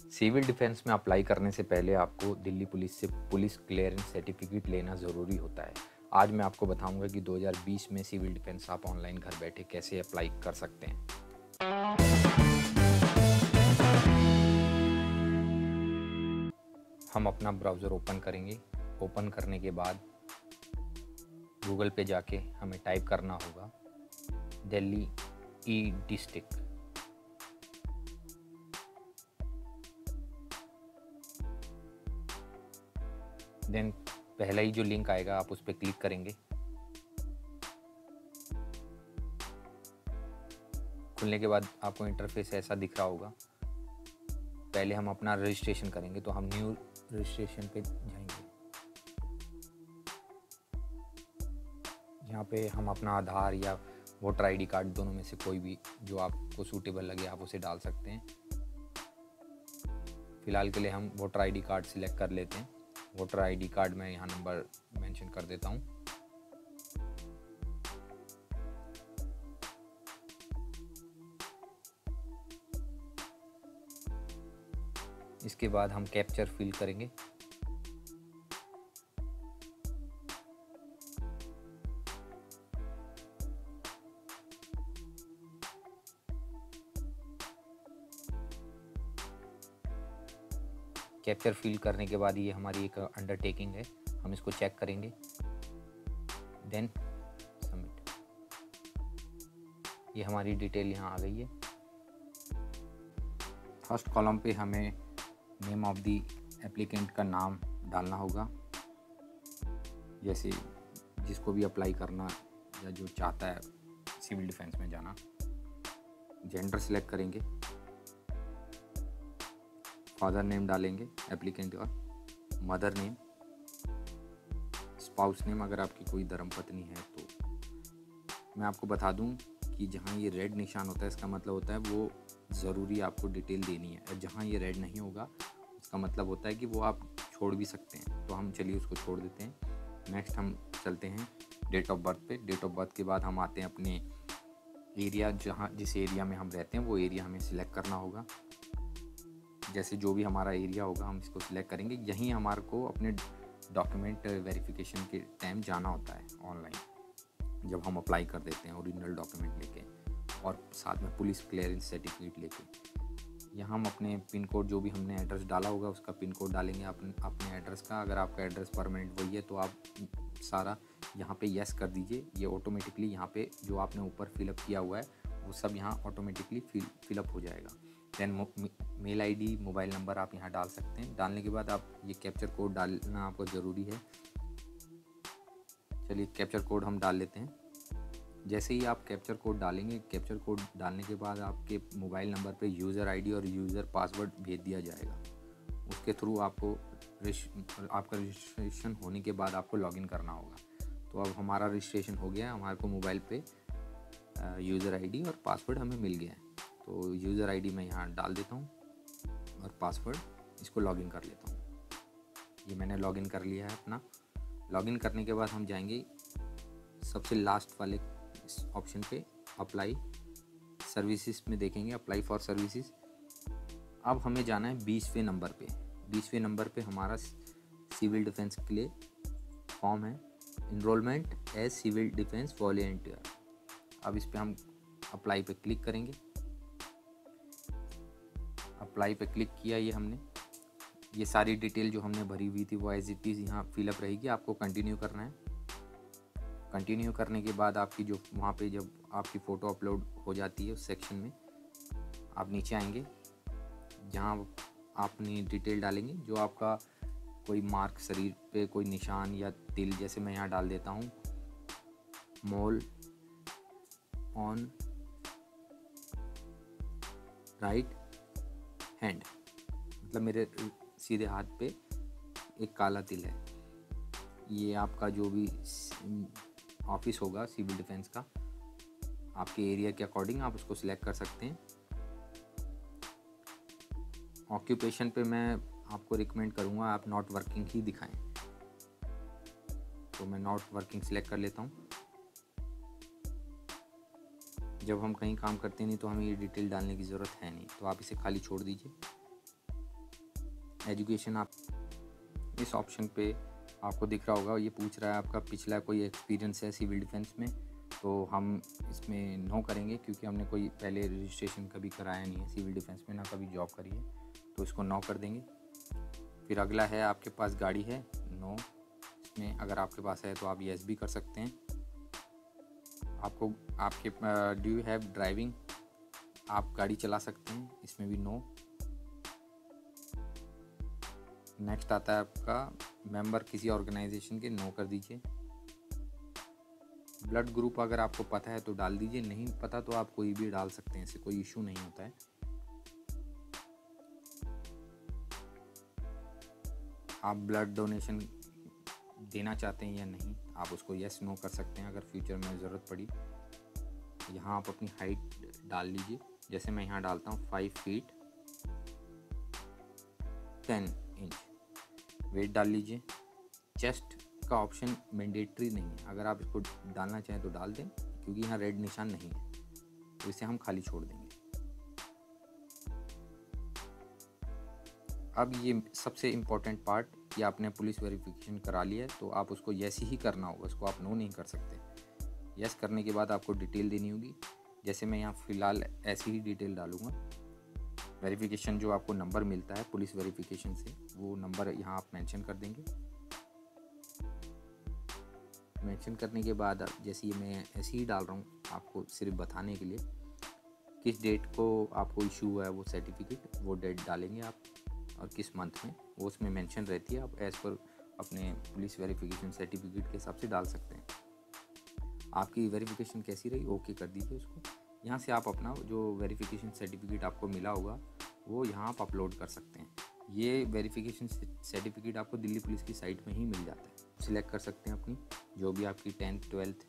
Civil defence में apply करने से पहले आपको दिल्ली पुलिस से पुलिस क्लियरेंस सर्टिफिकेट लेना ज़रूरी होता है। आज मैं आपको बताऊंगा कि 2020 में सिविल डिफेंस आप ऑनलाइन घर बैठे कैसे अप्लाई कर सकते हैं। हम अपना ब्राउज़र ओपन करेंगे। ओपन करने के बाद गूगल पे जाके हमें टाइप करना होगा दिल्ली ई डिस्ट्रिक्ट। देन पहला ही जो लिंक आएगा आप उस पर क्लिक करेंगे। खुलने के बाद आपको इंटरफेस ऐसा दिख रहा होगा। पहले हम अपना रजिस्ट्रेशन करेंगे, तो हम न्यू रजिस्ट्रेशन पे जाएंगे। यहाँ पे हम अपना आधार या वोटर आईडी कार्ड दोनों में से कोई भी जो आपको सूटेबल लगे आप उसे डाल सकते हैं। फ़िलहाल के लिए हम वोटर आईडी कार्ड सिलेक्ट कर लेते हैं। वोटर आईडी कार्ड में यहाँ नंबर मेंशन कर देता हूँ। इसके बाद हम कैप्चर फिल करेंगे। कैप्चर फिल करने के बाद ये हमारी एक अंडरटेकिंग है, हम इसको चेक करेंगे। Then submit. ये हमारी डिटेल यहाँ आ गई है। फर्स्ट कॉलम पे हमें नेम ऑफ द एप्लीकेंट का नाम डालना होगा, जैसे जिसको भी अप्लाई करना या जो चाहता है सिविल डिफेंस में जाना। जेंडर सेलेक्ट करेंगे, फादर नेम डालेंगे एप्लीकेंट का, मदर नेम, स्पाउस नेम अगर आपकी कोई धर्मपत्नी है तो। मैं आपको बता दूं कि जहां ये रेड निशान होता है इसका मतलब होता है वो ज़रूरी आपको डिटेल देनी है, और जहां ये रेड नहीं होगा उसका मतलब होता है कि वो आप छोड़ भी सकते हैं। तो हम चलिए उसको छोड़ देते हैं। नेक्स्ट हम चलते हैं डेट ऑफ बर्थ पे। डेट ऑफ बर्थ के बाद हम आते हैं अपने एरिया, जिस एरिया में हम रहते हैं वो एरिया हमें सिलेक्ट करना होगा। जैसे जो भी हमारा एरिया होगा हम इसको सिलेक्ट करेंगे। यहीं हमारे को अपने डॉक्यूमेंट वेरिफिकेशन के टाइम जाना होता है ऑनलाइन, जब हम अप्लाई कर देते हैं ओरिजिनल डॉक्यूमेंट लेके और साथ में पुलिस क्लियरेंस सर्टिफिकेट लेके। यहाँ हम अपने पिन कोड, जो भी हमने एड्रेस डाला होगा उसका पिन कोड डालेंगे अपने एड्रेस का। अगर आपका एड्रेस परमानेंट वही है तो आप सारा यहाँ पे यस कर दीजिए। ये ऑटोमेटिकली यहाँ पे जो आपने ऊपर फिलअप किया हुआ है वो सब यहाँ ऑटोमेटिकली फिलअप हो जाएगा। Then mail ID, mobile number आप यहाँ डाल सकते हैं। डालने के बाद आप ये कैप्चर कोड डालना आपको ज़रूरी है। चलिए कैप्चर कोड हम डाल लेते हैं। जैसे ही आप कैप्चर कोड डालेंगे, कैप्चर कोड डालने के बाद आपके मोबाइल नंबर पे यूज़र आईडी और यूज़र पासवर्ड भेज दिया जाएगा। उसके थ्रू आपको आपका रजिस्ट्रेशन होने के बाद आपको लॉगिन करना होगा। तो अब हमारा रजिस्ट्रेशन हो गया है, हमारे को मोबाइल पे यूज़र आईडी और पासवर्ड हमें मिल गया है। तो यूज़र आईडी मैं यहाँ डाल देता हूँ और पासवर्ड इसको लॉगिन कर लेता हूँ। ये मैंने लॉगिन कर लिया है अपना। लॉगिन करने के बाद हम जाएंगे सबसे लास्ट वाले ऑप्शन पे, अप्लाई सर्विसेज में देखेंगे अप्लाई फॉर सर्विसेज। अब हमें जाना है 20वें नंबर पे। 20वें नंबर पे हमारा सिविल डिफेंस के लिए फॉर्म है, enrolment as civil defence volunteer. अब इस पे हम अप्लाई पे क्लिक करेंगे। अप्लाई पे क्लिक किया ये हमने। ये सारी डिटेल जो हमने भरी हुई थी वो एज इट इज़ यहाँ फिलअप रहेगी। आपको कंटिन्यू करना है। कंटिन्यू करने के बाद आपकी जो वहाँ पे जब आपकी फ़ोटो अपलोड हो जाती है उस सेक्शन में आप नीचे आएंगे, जहाँ आप अपनी डिटेल डालेंगे। जो आपका कोई मार्क शरीर पे, कोई निशान या तिल, जैसे मैं यहाँ डाल देता हूँ मोल ऑन राइट हैंड, मतलब मेरे सीधे हाथ पे एक काला तिल है। ये आपका जो भी ऑफिस होगा सिविल डिफेंस का, आपके एरिया के अकॉर्डिंग आप उसको सिलेक्ट कर सकते हैं। ऑक्यूपेशन पे मैं आपको रिकमेंड करूँगा आप नॉट वर्किंग ही दिखाएं, तो मैं नॉट वर्किंग सिलेक्ट कर लेता हूँ। जब हम कहीं काम करते नहीं तो हमें ये डिटेल डालने की ज़रूरत है नहीं, तो आप इसे खाली छोड़ दीजिए। एजुकेशन आप इस ऑप्शन पे आपको दिख रहा होगा, ये पूछ रहा है आपका पिछला कोई एक्सपीरियंस है सिविल डिफेंस में, तो हम इसमें नो करेंगे क्योंकि हमने कोई पहले रजिस्ट्रेशन कभी कराया नहीं है सिविल डिफेंस में, ना कभी जॉब करी है, तो इसको नो कर देंगे। फिर अगला है आपके पास गाड़ी है, नो। इसमें अगर आपके पास है तो आप यस भी कर सकते हैं। आपको आपके डू यू हैव ड्राइविंग, आप गाड़ी चला सकते हैं, इसमें भी नो। नेक्स्ट आता है आपका मेंबर किसी ऑर्गेनाइजेशन के, नो कर दीजिए। ब्लड ग्रुप अगर आपको पता है तो डाल दीजिए, नहीं पता तो आप कोई भी डाल सकते हैं, इससे कोई इशू नहीं होता है। आप ब्लड डोनेशन देना चाहते हैं या नहीं, आप उसको यस नो कर सकते हैं अगर फ्यूचर में ज़रूरत पड़ी। यहाँ आप अपनी हाइट डाल लीजिए, जैसे मैं यहाँ डालता हूँ 5 फीट 10 इंच। वेट डाल लीजिए। चेस्ट का ऑप्शन मैंडेटरी नहीं है, अगर आप इसको डालना चाहें तो डाल दें, क्योंकि यहाँ रेड निशान नहीं है तो इसे हम खाली छोड़ देंगे। अब ये सबसे इम्पोर्टेंट पार्ट, कि आपने पुलिस वेरिफिकेशन करा लिया है तो आप उसको यस ही करना होगा, उसको आप नो नहीं कर सकते। यस करने के बाद आपको डिटेल देनी होगी, जैसे मैं यहाँ फ़िलहाल ऐसी ही डिटेल डालूँगा। वेरिफिकेशन जो आपको नंबर मिलता है पुलिस वेरिफिकेशन से, वो नंबर यहाँ आप मेंशन कर देंगे। मेंशन करने के बाद जैसे ये मैं ऐसे ही डाल रहा हूँ आपको सिर्फ बताने के लिए, किस डेट को आपको इशू हुआ है वो सर्टिफिकेट, वो डेट डालेंगे आप, और किस मंथ में, वो उसमें मेंशन रहती है। आप एज़ पर अपने पुलिस वेरिफिकेशन सर्टिफिकेट के हिसाब से डाल सकते हैं। आपकी वेरिफिकेशन कैसी रही, ओके कर दीजिए उसको। यहाँ से आप अपना जो वेरिफिकेशन सर्टिफिकेट आपको मिला होगा वो यहाँ आप अपलोड कर सकते हैं। ये वेरिफिकेशन सर्टिफिकेट आपको दिल्ली पुलिस की साइट में ही मिल जाता है। सिलेक्ट कर सकते हैं अपनी जो भी आपकी 10th 12th,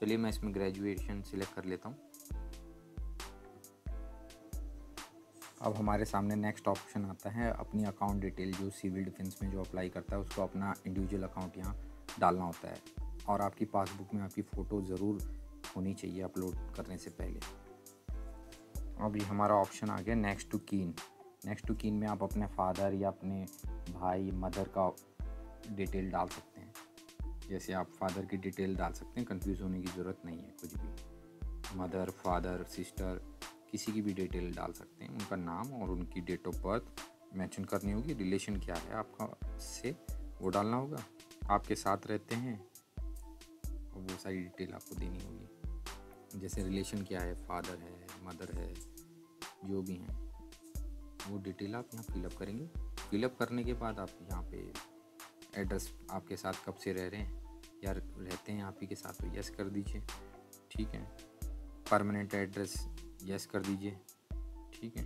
चलिए मैं इसमें ग्रेजुएशन सिलेक्ट कर लेता हूँ। अब हमारे सामने नेक्स्ट ऑप्शन आता है अपनी अकाउंट डिटेल, जो सिविल डिफेंस में जो अप्लाई करता है उसको अपना इंडिविजुअल अकाउंट यहाँ डालना होता है, और आपकी पासबुक में आपकी फ़ोटो ज़रूर होनी चाहिए अपलोड करने से पहले। अब ये हमारा ऑप्शन आ गया नेक्स्ट टू कीन। नेक्स्ट टू कीन में आप अपने फादर या अपने भाई मदर का डिटेल डाल सकते हैं। जैसे आप फादर की डिटेल डाल सकते हैं, कंफ्यूज होने की ज़रूरत नहीं है कुछ भी। मदर, फादर, सिस्टर, किसी की भी डिटेल डाल सकते हैं, उनका नाम और उनकी डेट ऑफ बर्थ मेंशन करनी होगी। रिलेशन क्या है आपका से, वो डालना होगा। आपके साथ रहते हैं और वो सारी डिटेल आपको देनी होगी, जैसे रिलेशन क्या है, फादर है, मदर है, जो भी हैं वो डिटेल आप यहाँ फिलअप करेंगे। फिलअप करने के बाद आप यहाँ पे एड्रेस आपके साथ कब से रह रहे हैं या रहते हैं आप ही के साथ, तो यस कर दीजिए, ठीक है। परमानेंट एड्रेस यस कर दीजिए, ठीक है।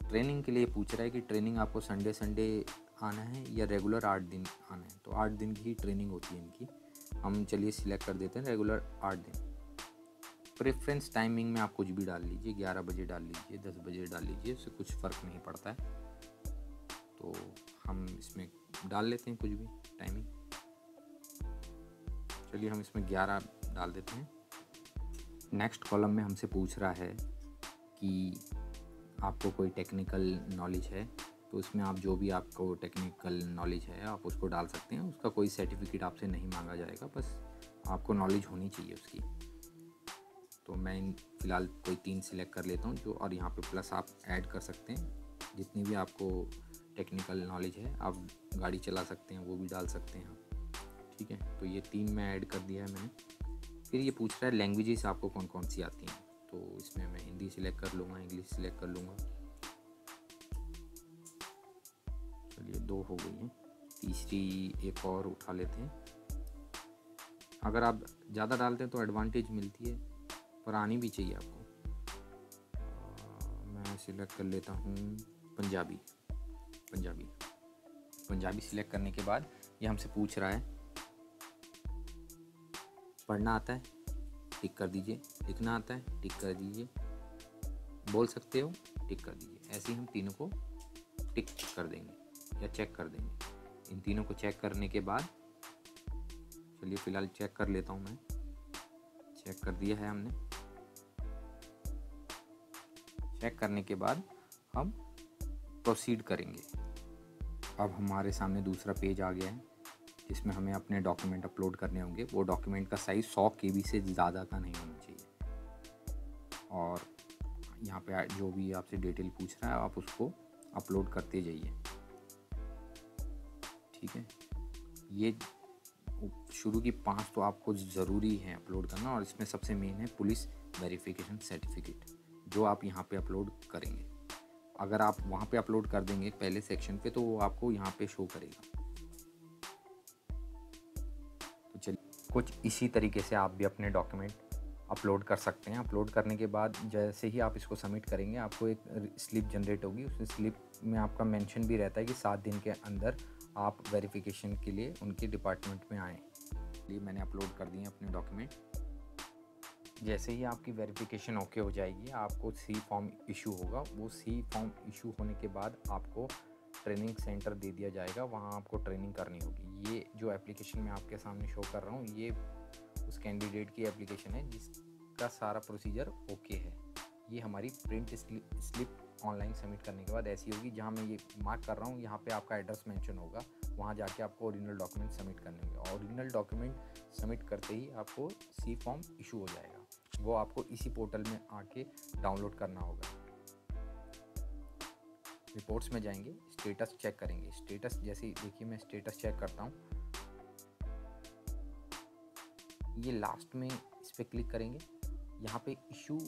ट्रेनिंग के लिए पूछ रहा है कि ट्रेनिंग आपको संडे आना है या रेगुलर 8 दिन आना है, तो 8 दिन की ट्रेनिंग होती है इनकी। हम चलिए सिलेक्ट कर देते हैं रेगुलर 8 दिन। प्रेफरेंस टाइमिंग में आप कुछ भी डाल लीजिए, 11 बजे डाल लीजिए, 10 बजे डाल लीजिए, उससे कुछ फ़र्क नहीं पड़ता है। तो हम इसमें डाल लेते हैं कुछ भी टाइमिंग। चलिए हम इसमें 11 डाल देते हैं। नेक्स्ट कॉलम में हमसे पूछ रहा है कि आपको कोई टेक्निकल नॉलेज है, तो उसमें आप जो भी आपको टेक्निकल नॉलेज है आप उसको डाल सकते हैं। उसका कोई सर्टिफिकेट आपसे नहीं मांगा जाएगा, बस आपको नॉलेज होनी चाहिए उसकी। तो मैं फ़िलहाल कोई 3 सिलेक्ट कर लेता हूँ जो, और यहाँ पे प्लस आप ऐड कर सकते हैं जितनी भी आपको टेक्निकल नॉलेज है। आप गाड़ी चला सकते हैं वो भी डाल सकते हैं आप, ठीक है। तो ये 3 में ऐड कर दिया है मैंने। फिर ये पूछ रहा है लैंग्वेजेस आपको कौन कौन सी आती हैं, तो इसमें मैं हिंदी सिलेक्ट कर लूँगा, इंग्लिश सिलेक्ट कर लूँगा। चलिए 2 हो गई हैं, तीसरी एक और उठा लेते हैं। अगर आप ज़्यादा डालते हैं तो एडवांटेज मिलती है, पर आनी भी चाहिए आपको। मैं सिलेक्ट कर लेता हूँ पंजाबी। पंजाबी सिलेक्ट करने के बाद ये हमसे पूछ रहा है पढ़ना आता है, टिक कर दीजिए। लिखना आता है, टिक कर दीजिए। बोल सकते हो, टिक कर दीजिए। ऐसे ही हम तीनों को टिक कर देंगे या चेक कर देंगे। इन तीनों को चेक करने के बाद, चलिए फ़िलहाल चेक कर लेता हूँ मैं। चेक कर दिया है हमने। चेक करने के बाद हम प्रोसीड करेंगे। अब हमारे सामने दूसरा पेज आ गया है जिसमें हमें अपने डॉक्यूमेंट अपलोड करने होंगे। वो डॉक्यूमेंट का साइज़ 100 KB से ज़्यादा का नहीं होना चाहिए। और यहाँ पे जो भी आपसे डिटेल पूछ रहा है आप उसको अपलोड करते जाइए। ठीक है, ये शुरू की 5 तो आपको ज़रूरी है अपलोड करना, और इसमें सबसे मेन है पुलिस वेरिफिकेशन सर्टिफिकेट, जो आप यहाँ पे अपलोड करेंगे। अगर आप वहाँ पे अपलोड कर देंगे पहले सेक्शन पे तो वो आपको यहाँ पे शो करेगा। तो चलिए, कुछ इसी तरीके से आप भी अपने डॉक्यूमेंट अपलोड कर सकते हैं। अपलोड करने के बाद जैसे ही आप इसको सबमिट करेंगे आपको एक स्लिप जनरेट होगी। उस स्लिप में आपका मेंशन भी रहता है कि 7 दिन के अंदर आप वेरिफिकेशन के लिए उनके डिपार्टमेंट में आएँ। लिए मैंने अपलोड कर दिए अपने डॉक्यूमेंट। जैसे ही आपकी वेरिफिकेशन ओके हो जाएगी आपको सी फॉर्म इशू होगा। वो सी फॉर्म इशू होने के बाद आपको ट्रेनिंग सेंटर दे दिया जाएगा, वहाँ आपको ट्रेनिंग करनी होगी। ये जो एप्लीकेशन मैं आपके सामने शो कर रहा हूँ ये उस कैंडिडेट की एप्लीकेशन है जिसका सारा प्रोसीजर ओके है। ये हमारी प्रिंट स्लिप ऑनलाइन सबमिट करने के बाद ऐसी होगी, जहाँ मैं ये मार्क कर रहा हूँ यहाँ पे आपका एड्रेस मेंशन होगा। वहाँ जाके आपको ओरिजिनल डॉक्यूमेंट सबमिट करने होंगे। ओरिजिनल डॉक्यूमेंट सबमिट करते ही आपको सी फॉर्म इशू हो जाएगा। वो आपको इसी पोर्टल में आके डाउनलोड करना होगा। रिपोर्ट्स में जाएंगे, स्टेटस चेक करेंगे। स्टेटस जैसे देखिए मैं स्टेटस चेक करता हूँ, ये लास्ट में इस पर क्लिक करेंगे। यहाँ पे इशू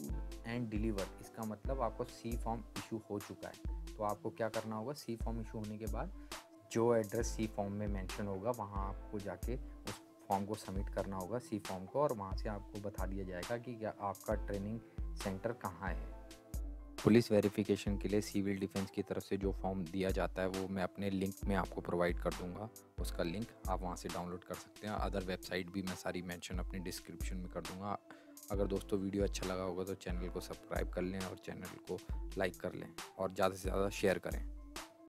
एंड डिलीवर, इसका मतलब आपको सी फॉर्म इशू हो चुका है। तो आपको क्या करना होगा, सी फॉर्म इशू होने के बाद जो एड्रेस सी फॉर्म में मेंशन होगा वहाँ आपको जाके उस फॉर्म को सबमिट करना होगा, सी फॉर्म को, और वहाँ से आपको बता दिया जाएगा कि क्या आपका ट्रेनिंग सेंटर कहाँ है। पुलिस वेरिफिकेशन के लिए सिविल डिफेंस की तरफ से जो फॉर्म दिया जाता है वो मैं अपने लिंक में आपको प्रोवाइड कर दूंगा। उसका लिंक आप वहाँ से डाउनलोड कर सकते हैं। अदर वेबसाइट भी मैं सारी मेंशन अपने डिस्क्रिप्शन में कर दूंगा। अगर दोस्तों वीडियो अच्छा लगा होगा तो चैनल को सब्सक्राइब कर लें और चैनल को लाइक कर लें और ज़्यादा से ज़्यादा शेयर करें।